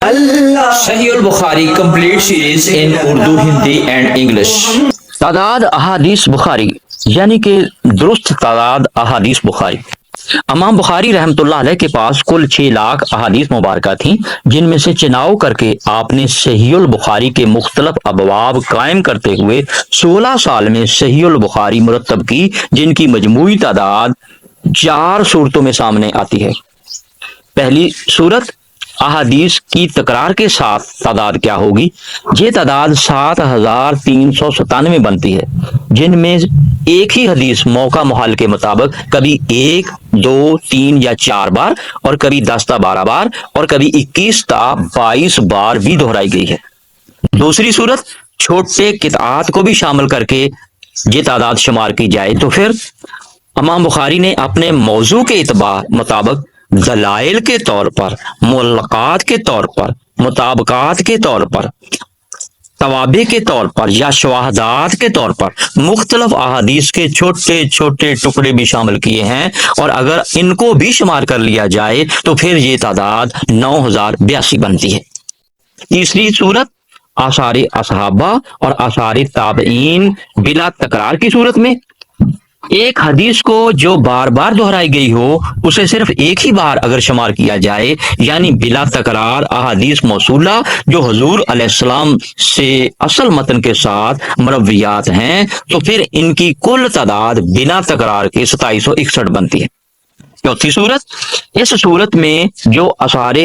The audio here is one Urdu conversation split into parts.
صحیح البخاری complete series in Urdu, Hindi and English. تعداد احادیث بخاری یعنی کہ درست تعداد احادیث بخاری۔ امام بخاری رحمۃ اللہ علیہ کے پاس کل 6 لاکھ احادیث مبارکہ تھیں، جن میں سے چناؤ کر کے آپ نے صحیح البخاری کے مختلف ابواب قائم کرتے ہوئے 16 سال میں صحیح البخاری مرتب کی، جن کی مجموعی تعداد 4 صورتوں میں سامنے آتی ہے۔ پہلی صورت، احادیث کی تکرار کے ساتھ تعداد کیا ہوگی؟ یہ تعداد 7397 بنتی ہے، جن میں ایک ہی حدیث موقع محل کے مطابق کبھی 1، 2، 3 یا 4 بار، اور کبھی 10 تا 12 بار، اور کبھی 21 تا 22 بار بھی دہرائی گئی ہے۔ دوسری صورت، چھوٹے قطعات کو بھی شامل کر کے یہ تعداد شمار کی جائے تو پھر امام بخاری نے اپنے موضوع کے اعتبار مطابق دلائل کے طور پر، معلقات کے طور پر، مطابقات کے طور پر، توابع کے طور پر یا شواہدات کے طور پر مختلف احادیث کے چھوٹے چھوٹے ٹکڑے بھی شامل کیے ہیں، اور اگر ان کو بھی شمار کر لیا جائے تو پھر یہ تعداد 9082 بنتی ہے۔ تیسری صورت، آثار اصحابہ اور آثار تابعین بلا تکرار کی صورت میں ایک حدیث کو جو بار بار دہرائی گئی ہو اسے صرف ایک ہی بار اگر شمار کیا جائے، یعنی بلا تکرار احادیث موصولہ جو حضور علیہ السلام سے اصل متن کے ساتھ مرویات ہیں، تو پھر ان کی کل تعداد بلا تکرار کے 2761 بنتی ہے۔ چوتھی صورت، اس صورت میں جو آثار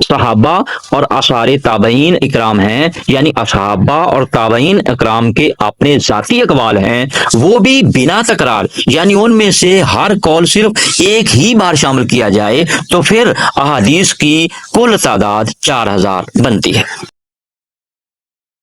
صحابہ اور آثار تابعین اکرام ہیں، یعنی اصحابہ اور تابعین اکرام کے اپنے ذاتی اقوال ہیں، وہ بھی بنا تکرار، یعنی ان میں سے ہر قول صرف ایک ہی بار شامل کیا جائے، تو پھر احادیث کی کل تعداد 4000 بنتی ہے۔